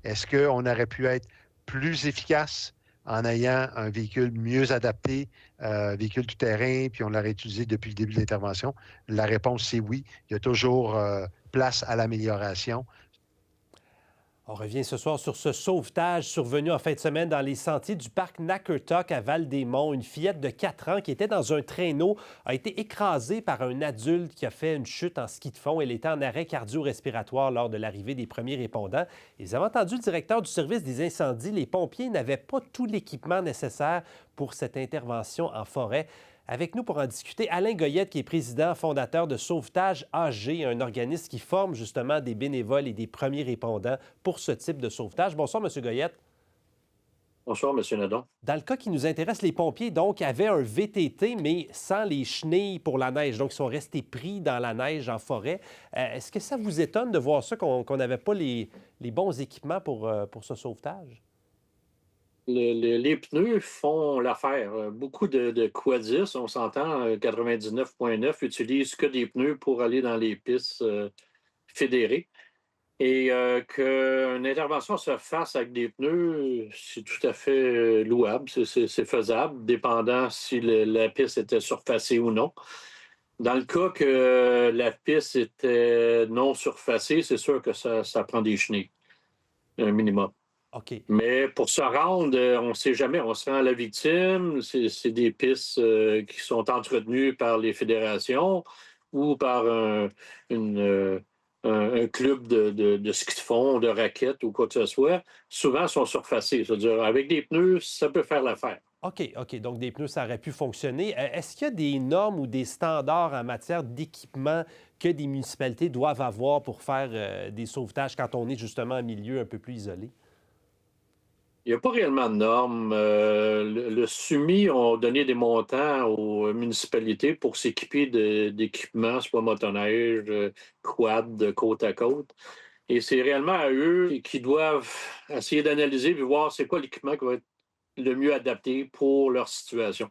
Est-ce qu'on aurait pu être plus efficace en ayant un véhicule mieux adapté, véhicule tout-terrain, puis on l'aurait utilisé depuis le début de l'intervention? La réponse, c'est oui. Il y a toujours place à l'amélioration. On revient ce soir sur ce sauvetage survenu en fin de semaine dans les sentiers du parc Nakurtuk à Val-des-Monts. Une fillette de 4 ans qui était dans un traîneau a été écrasée par un adulte qui a fait une chute en ski de fond. Elle était en arrêt cardio-respiratoire lors de l'arrivée des premiers répondants. Et vous avez entendu le directeur du service des incendies, les pompiers n'avaient pas tout l'équipement nécessaire pour cette intervention en forêt. Avec nous pour en discuter, Alain Goyette, qui est président fondateur de Sauvetage AG, un organisme qui forme justement des bénévoles et des premiers répondants pour ce type de sauvetage. Bonsoir, M. Goyette. Bonsoir, M. Nadon. Dans le cas qui nous intéresse, les pompiers, donc, avaient un VTT, mais sans les chenilles pour la neige. Donc, ils sont restés pris dans la neige en forêt. Est-ce que ça vous étonne de voir ça, qu'on n'avait pas les bons équipements pour ce sauvetage? Les pneus font l'affaire. Beaucoup de Quadis, on s'entend, 99,9 utilisent que des pneus pour aller dans les pistes fédérées. Et qu'une intervention se fasse avec des pneus, c'est tout à fait louable, c'est faisable, dépendant si la piste était surfacée ou non. Dans le cas que la piste était non surfacée, c'est sûr que ça prend des chenilles, un minimum. OK. Mais pour se rendre, on ne sait jamais, on se rend à la victime. C'est des pistes qui sont entretenues par les fédérations ou par un club de ski de fond, de raquettes ou quoi que ce soit. Souvent, sont surfacés. C'est-à-dire, avec des pneus, ça peut faire l'affaire. OK. Donc, des pneus, ça aurait pu fonctionner. Est-ce qu'il y a des normes ou des standards en matière d'équipement que des municipalités doivent avoir pour faire des sauvetages quand on est justement en milieu un peu plus isolé? Il n'y a pas réellement de normes. Le SUMI ont donné des montants aux municipalités pour s'équiper d'équipements, soit motoneige, quad, de côte à côte. Et c'est réellement à eux qui doivent essayer d'analyser et voir c'est quoi l'équipement qui va être le mieux adapté pour leur situation.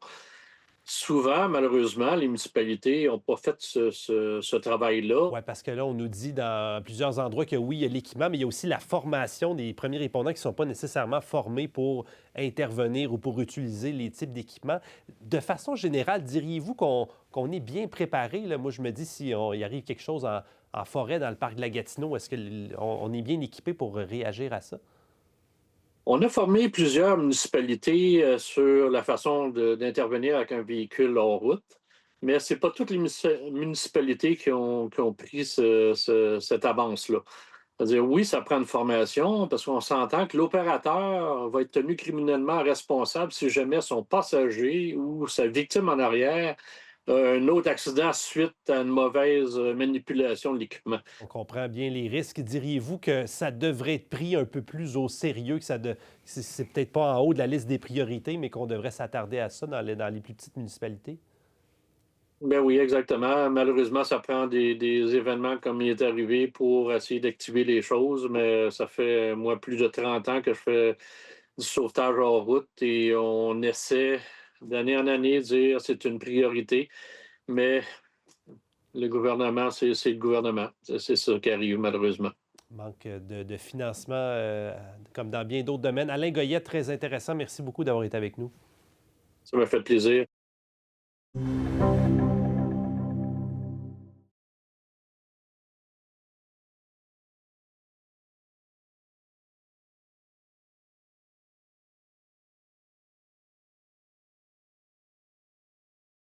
Souvent, malheureusement, les municipalités n'ont pas fait ce travail-là. Oui, parce que là, on nous dit dans plusieurs endroits que oui, il y a l'équipement, mais il y a aussi la formation des premiers répondants qui ne sont pas nécessairement formés pour intervenir ou pour utiliser les types d'équipements. De façon générale, diriez-vous qu'on est bien préparé? Là? Moi, je me dis, si il arrive quelque chose en forêt dans le parc de la Gatineau, est-ce qu'on est bien équipé pour réagir à ça? On a formé plusieurs municipalités sur la façon d'intervenir avec un véhicule hors route, mais ce n'est pas toutes les municipalités qui ont pris cette avance-là. C'est-à-dire, oui, ça prend une formation parce qu'on s'entend que l'opérateur va être tenu criminellement responsable si jamais son passager ou sa victime en arrière a un autre accident suite à une mauvaise manipulation de l'équipement. On comprend bien les risques. Diriez-vous que ça devrait être pris un peu plus au sérieux, que c'est peut-être pas en haut de la liste des priorités, mais qu'on devrait s'attarder à ça dans les plus petites municipalités? Ben oui, exactement. Malheureusement, ça prend des événements comme il est arrivé pour essayer d'activer les choses, mais ça fait, moi, plus de 30 ans que je fais du sauvetage hors route et on essaie d'année en année de dire c'est une priorité, mais le gouvernement, c'est le gouvernement. C'est ça qui arrive, malheureusement. Manque de financement, comme dans bien d'autres domaines. Alain Goyette, très intéressant. Merci beaucoup d'avoir été avec nous. Ça m'a fait plaisir.